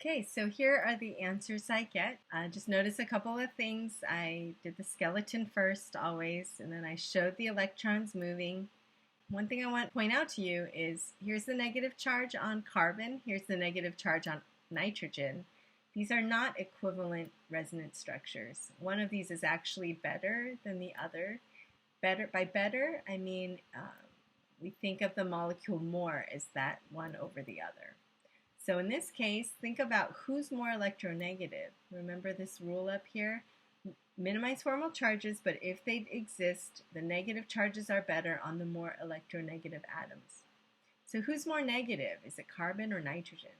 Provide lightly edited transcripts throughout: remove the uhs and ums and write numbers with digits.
Okay, so here are the answers I get. Just notice a couple of things. I did the skeleton first always, and then I showed the electrons moving. One thing I want to point out to you is here's the negative charge on carbon, here's the negative charge on nitrogen. These are not equivalent resonance structures. One of these is actually better than the other. By better, I mean we think of the molecule more as that one over the other. So in this case, think about who's more electronegative. Remember this rule up here? Minimize formal charges, but if they exist, the negative charges are better on the more electronegative atoms. So who's more negative? Is it carbon or nitrogen?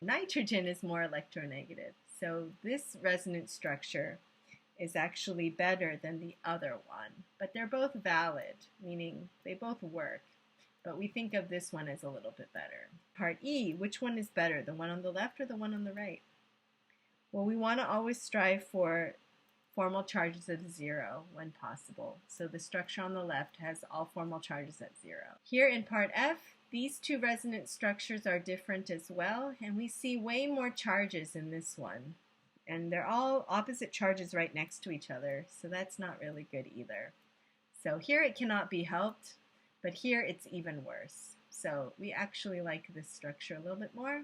Nitrogen is more electronegative. So this resonance structure is actually better than the other one. But they're both valid, meaning they both work. But we think of this one as a little bit better. Part E, which one is better, the one on the left or the one on the right? Well, we want to always strive for formal charges of 0 when possible. So the structure on the left has all formal charges at 0. Here in part F, these two resonance structures are different as well, and we see way more charges in this one. And they're all opposite charges right next to each other, so that's not really good either. So here it cannot be helped, but here it's even worse. So we actually like this structure a little bit more.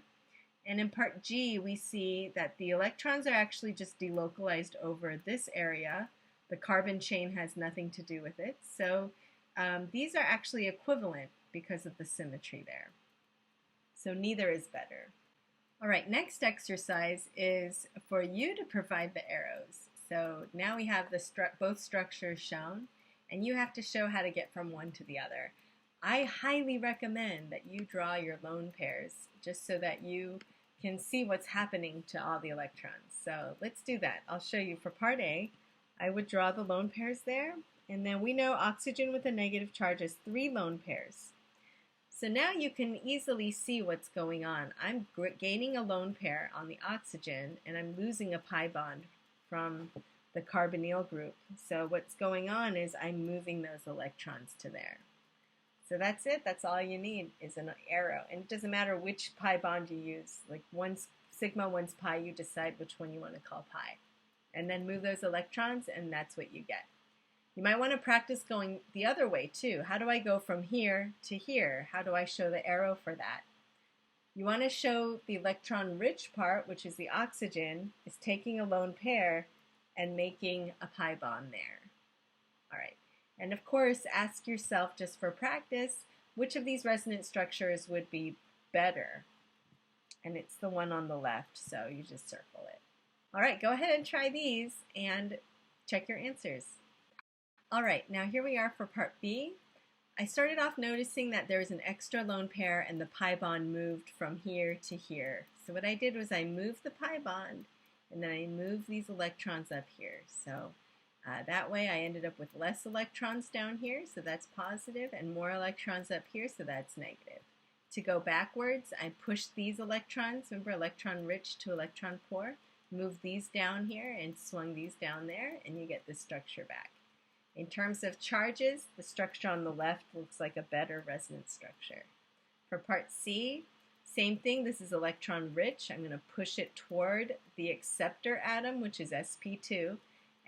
And in part G, we see that the electrons are actually just delocalized over this area. The carbon chain has nothing to do with it. So these are actually equivalent because of the symmetry there. So neither is better. All right, next exercise is for you to provide the arrows. So now we have both structures shown, and you have to show how to get from one to the other. I highly recommend that you draw your lone pairs just so that you can see what's happening to all the electrons. So let's do that. I'll show you for part A. I would draw the lone pairs there, and then we know oxygen with a negative charge is 3 lone pairs. So now you can easily see what's going on. I'm gaining a lone pair on the oxygen, and I'm losing a pi bond from the carbonyl group. So what's going on is I'm moving those electrons to there. So that's it. That's all you need is an arrow. And it doesn't matter which pi bond you use. Like one's sigma, one's pi, you decide which one you want to call pi. And then move those electrons, and that's what you get. You might want to practice going the other way too. How do I go from here to here? How do I show the arrow for that? You want to show the electron-rich part, which is the oxygen, is taking a lone pair and making a pi bond there. All right. And of course, ask yourself just for practice, which of these resonance structures would be better? And it's the one on the left, so you just circle it. All right, go ahead and try these and check your answers. All right, now here we are for part B. I started off noticing that there was an extra lone pair and the pi bond moved from here to here. So what I did was I moved the pi bond and then I moved these electrons up here. So that way I ended up with less electrons down here, so that's positive, and more electrons up here, so that's negative. To go backwards, I pushed these electrons, remember electron rich to electron poor, moved these down here and swung these down there, and you get this structure back. In terms of charges, the structure on the left looks like a better resonance structure. For part C, same thing, this is electron rich. I'm going to push it toward the acceptor atom, which is sp2,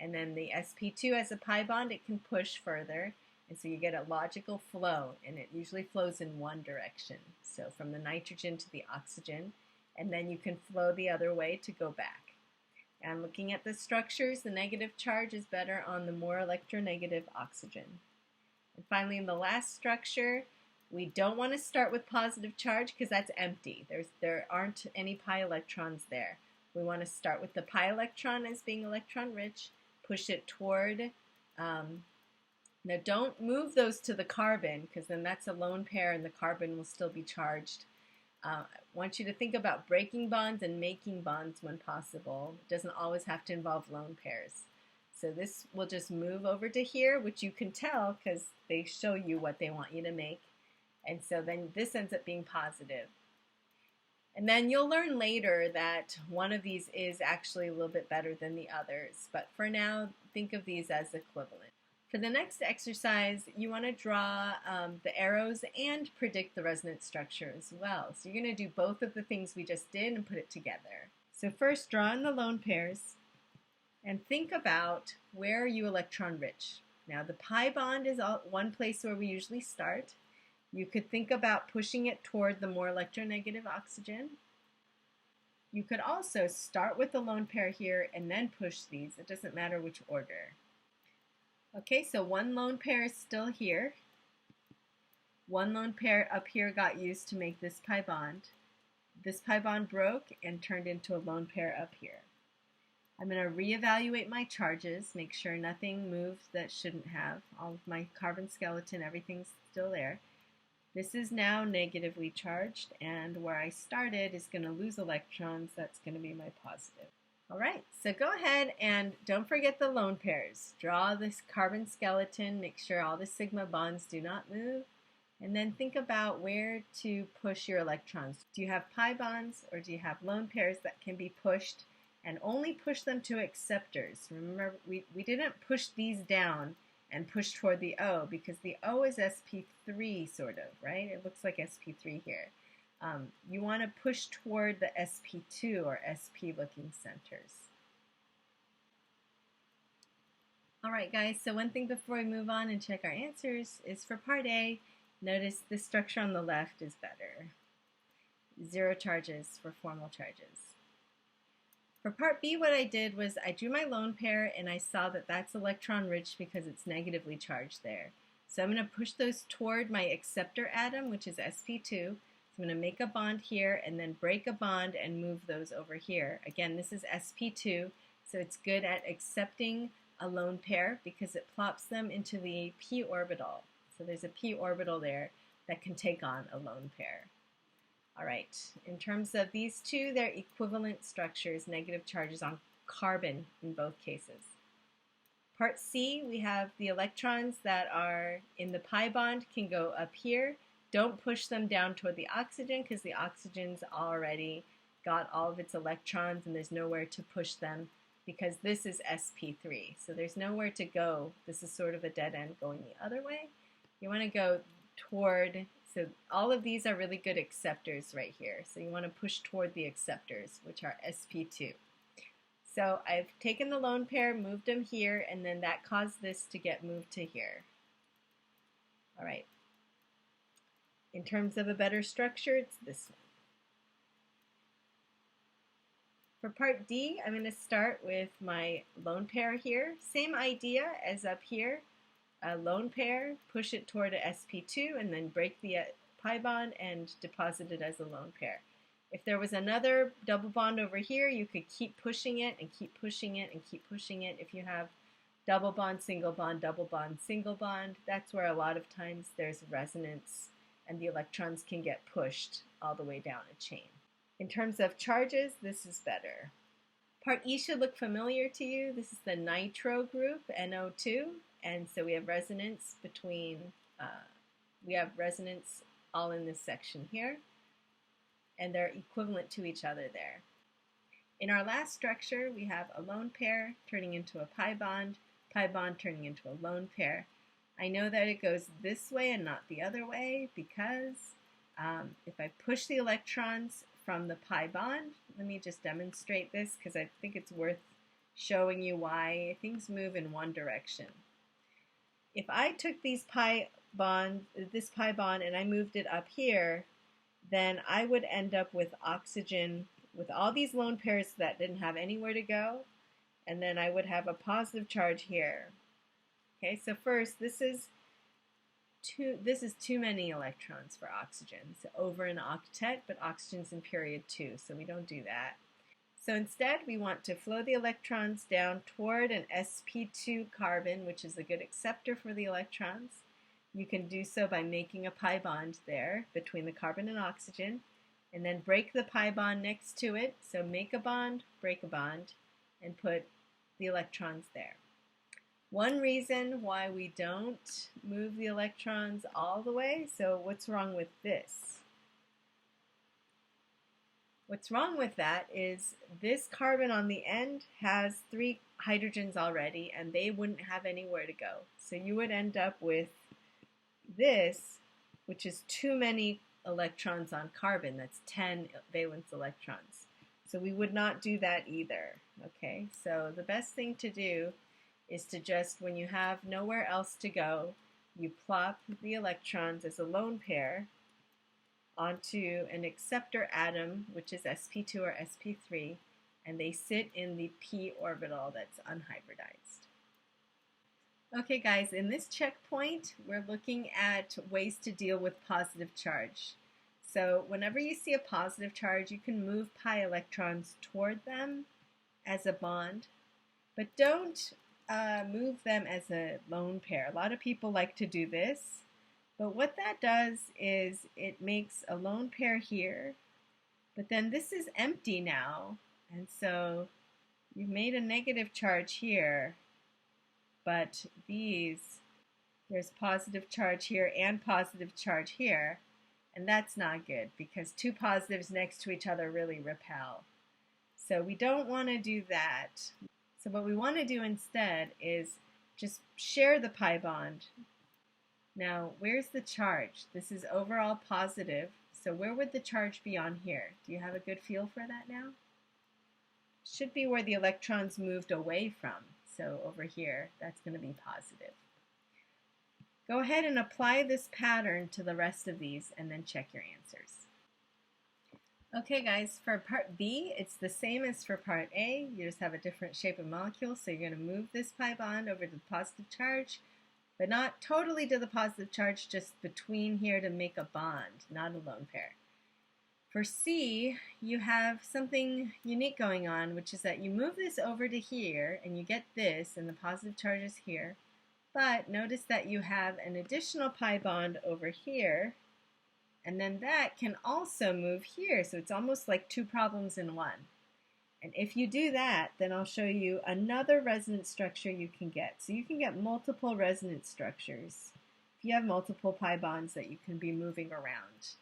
and then the sp2 has a pi bond, it can push further, and so you get a logical flow, and it usually flows in one direction, so from the nitrogen to the oxygen, and then you can flow the other way to go back. And looking at the structures, the negative charge is better on the more electronegative oxygen. And finally, in the last structure, we don't want to start with positive charge because that's empty. There aren't any pi electrons there. We want to start with the pi electron as being electron rich, push it toward, now don't move those to the carbon because then that's a lone pair and the carbon will still be charged. I want you to think about breaking bonds and making bonds when possible. It doesn't always have to involve lone pairs. So this will just move over to here, which you can tell because they show you what they want you to make. And so then this ends up being positive. And then you'll learn later that one of these is actually a little bit better than the others. But for now, think of these as equivalent. For the next exercise, you want to draw the arrows and predict the resonance structure as well. So you're going to do both of the things we just did and put it together. So first, draw in the lone pairs and think about where are you electron rich. Now the pi bond is one place where we usually start. You could think about pushing it toward the more electronegative oxygen. You could also start with the lone pair here and then push these. It doesn't matter which order. Okay, so one lone pair is still here. One lone pair up here got used to make this pi bond. This pi bond broke and turned into a lone pair up here. I'm going to reevaluate my charges, make sure nothing moved that shouldn't have. All of my carbon skeleton, everything's still there. This is now negatively charged, and where I started is going to lose electrons. That's going to be my positive. All right, so go ahead and don't forget the lone pairs. Draw this carbon skeleton, make sure all the sigma bonds do not move, and then think about where to push your electrons. Do you have pi bonds or do you have lone pairs that can be pushed, and only push them to acceptors? Remember, we didn't push these down and push toward the O because the O is sp3 sort of, right? It looks like sp3 here. You want to push toward the sp2 or sp looking centers. All right, guys, so one thing before we move on and check our answers is for part A, notice the structure on the left is better. 0 charges for formal charges. For part B, what I did was I drew my lone pair and I saw that that's electron rich because it's negatively charged there. So I'm going to push those toward my acceptor atom, which is sp2. I'm going to make a bond here and then break a bond and move those over here. Again, this is sp2, so it's good at accepting a lone pair because it plops them into the p orbital. So there's a p orbital there that can take on a lone pair. All right, in terms of these two, they're equivalent structures, negative charges on carbon in both cases. Part C, we have the electrons that are in the pi bond can go up here. Don't push them down toward the oxygen because the oxygen's already got all of its electrons and there's nowhere to push them because this is sp3. So there's nowhere to go. This is sort of a dead end going the other way. You want to go toward, so all of these are really good acceptors right here. So you want to push toward the acceptors, which are sp2. So I've taken the lone pair, moved them here, and then that caused this to get moved to here. All right. In terms of a better structure, it's this one. For part D, I'm going to start with my lone pair here. Same idea as up here. A lone pair, push it toward a sp2, and then break the pi bond and deposit it as a lone pair. If there was another double bond over here, you could keep pushing it and keep pushing it and keep pushing it. If you have double bond, single bond, double bond, single bond, that's where a lot of times there's resonance and the electrons can get pushed all the way down a chain. In terms of charges, this is better. Part E should look familiar to you. This is the nitro group, NO2, and so we have resonance between, all in this section here, and they're equivalent to each other there. In our last structure, we have a lone pair turning into a pi bond turning into a lone pair. I know that it goes this way and not the other way because if I push the electrons from the pi bond, let me just demonstrate this because I think it's worth showing you why things move in one direction. If I took this pi bond and I moved it up here, then I would end up with oxygen with all these lone pairs that didn't have anywhere to go, and then I would have a positive charge here. Okay, so first, this is too many electrons for oxygen. So over an octet, but oxygen's in period 2, so we don't do that. So instead, we want to flow the electrons down toward an sp2 carbon, which is a good acceptor for the electrons. You can do so by making a pi bond there between the carbon and oxygen, and then break the pi bond next to it. So make a bond, break a bond, and put the electrons there. One reason why we don't move the electrons all the way, so what's wrong with this? What's wrong with that is this carbon on the end has 3 hydrogens already, and they wouldn't have anywhere to go. So you would end up with this, which is too many electrons on carbon. That's 10 valence electrons. So we would not do that either. Okay, so the best thing to do is to just, when you have nowhere else to go, you plop the electrons as a lone pair onto an acceptor atom, which is sp2 or sp3, and they sit in the p orbital that's unhybridized. Okay guys, in this checkpoint, we're looking at ways to deal with positive charge. So whenever you see a positive charge, you can move pi electrons toward them as a bond, but don't move them as a lone pair. A lot of people like to do this, but what that does is it makes a lone pair here, but then this is empty now, and so you've made a negative charge here, but there's positive charge here and positive charge here, and that's not good because two positives next to each other really repel. So we don't want to do that. So what we want to do instead is just share the pi bond. Now, where's the charge? This is overall positive, so where would the charge be on here? Do you have a good feel for that now? Should be where the electrons moved away from. So over here, that's going to be positive. Go ahead and apply this pattern to the rest of these and then check your answers. Okay guys, for part B, it's the same as for part A. You just have a different shape of molecule, so you're going to move this pi bond over to the positive charge, but not totally to the positive charge, just between here to make a bond, not a lone pair. For C, you have something unique going on, which is that you move this over to here, and you get this, and the positive charge is here, but notice that you have an additional pi bond over here, and then that can also move here, so it's almost like two problems in one. And if you do that, then I'll show you another resonance structure you can get. So you can get multiple resonance structures if you have multiple pi bonds that you can be moving around.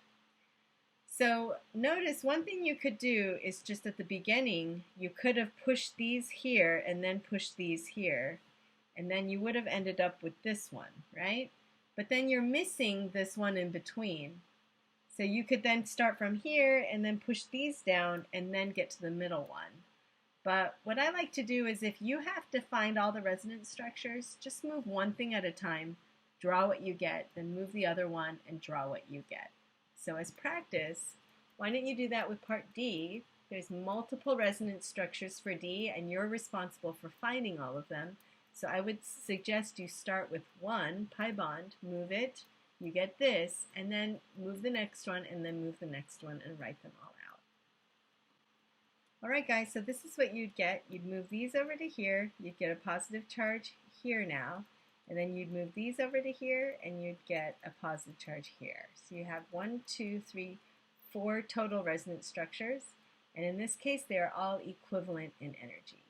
So notice one thing you could do is just at the beginning, you could have pushed these here and then pushed these here, and then you would have ended up with this one, right? But then you're missing this one in between. So you could then start from here and then push these down and then get to the middle one. But what I like to do is if you have to find all the resonance structures, just move one thing at a time, draw what you get, then move the other one and draw what you get. So as practice, why don't you do that with part D? There's multiple resonance structures for D and you're responsible for finding all of them. So I would suggest you start with one pi bond, move it, you get this, and then move the next one, and then move the next one, and write them all out. Alright guys, so this is what you'd get. You'd move these over to here, you'd get a positive charge here now, and then you'd move these over to here, and you'd get a positive charge here. So you have 1, 2, 3, 4 total resonance structures, and in this case they are all equivalent in energy.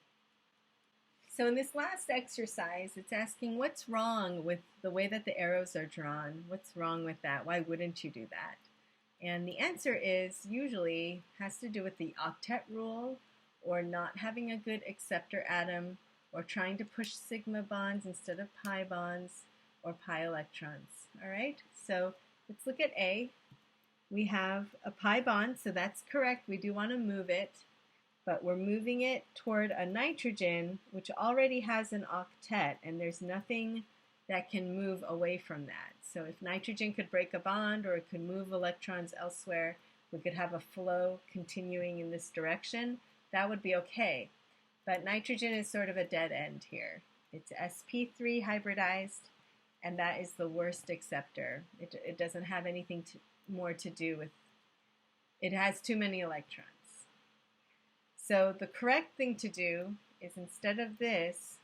So in this last exercise, it's asking what's wrong with the way that the arrows are drawn. What's wrong with that? Why wouldn't you do that? And the answer is usually has to do with the octet rule, or not having a good acceptor atom, or trying to push sigma bonds instead of pi bonds, or pi electrons. All right, so let's look at A. We have a pi bond, so that's correct. We do want to move it. But we're moving it toward a nitrogen, which already has an octet, and there's nothing that can move away from that. So if nitrogen could break a bond or it could move electrons elsewhere, we could have a flow continuing in this direction, that would be okay. But nitrogen is sort of a dead end here. It's sp3 hybridized, and that is the worst acceptor. It doesn't have anything more to do with, it has too many electrons. So the correct thing to do is instead of this,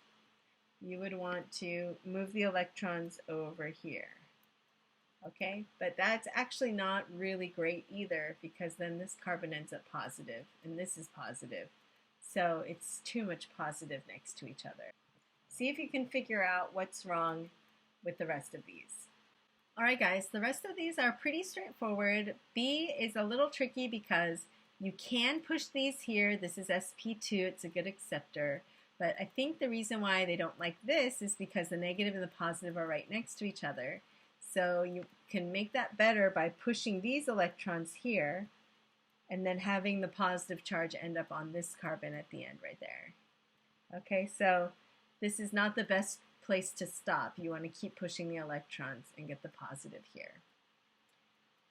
you would want to move the electrons over here. Okay, but that's actually not really great either because then this carbon ends up positive and this is positive. So it's too much positive next to each other. See if you can figure out what's wrong with the rest of these. Alright guys, the rest of these are pretty straightforward. B is a little tricky because You can push these here. This is sp2, it's a good acceptor. But I think the reason why they don't like this is because the negative and the positive are right next to each other. So you can make that better by pushing these electrons here and then having the positive charge end up on this carbon at the end right there. Okay, so this is not the best place to stop. You want to keep pushing the electrons and get the positive here.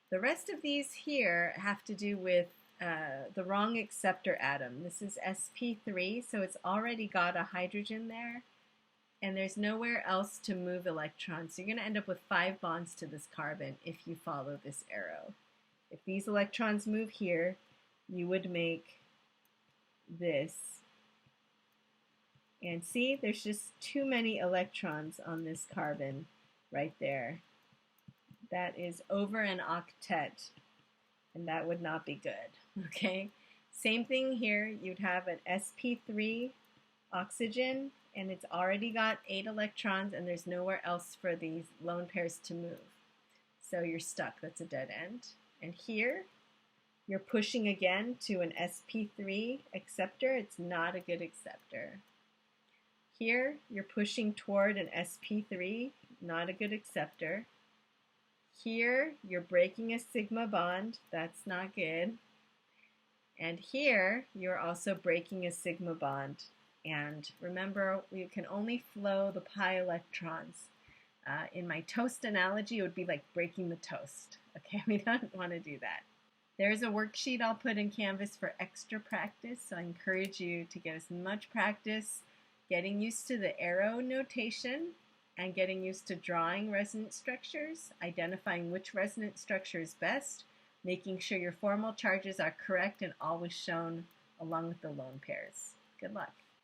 The rest of these here have to do with the wrong acceptor atom. This is sp3, so it's already got a hydrogen there, and there's nowhere else to move electrons. So you're going to end up with 5 bonds to this carbon if you follow this arrow. If these electrons move here, you would make this. And see, there's just too many electrons on this carbon right there. That is over an octet, and that would not be good. Okay, same thing here. You'd have an sp3 oxygen, and it's already got 8 electrons, and there's nowhere else for these lone pairs to move. So you're stuck. That's a dead end. And here, you're pushing again to an sp3 acceptor. It's not a good acceptor. Here, you're pushing toward an sp3, not a good acceptor. Here, you're breaking a sigma bond. That's not good. And here, you're also breaking a sigma bond. And remember, we can only flow the pi electrons. In my toast analogy, it would be like breaking the toast. Okay, we don't want to do that. There's a worksheet I'll put in Canvas for extra practice, so I encourage you to get as much practice getting used to the arrow notation and getting used to drawing resonance structures, identifying which resonance structure is best, making sure your formal charges are correct and always shown along with the lone pairs. Good luck.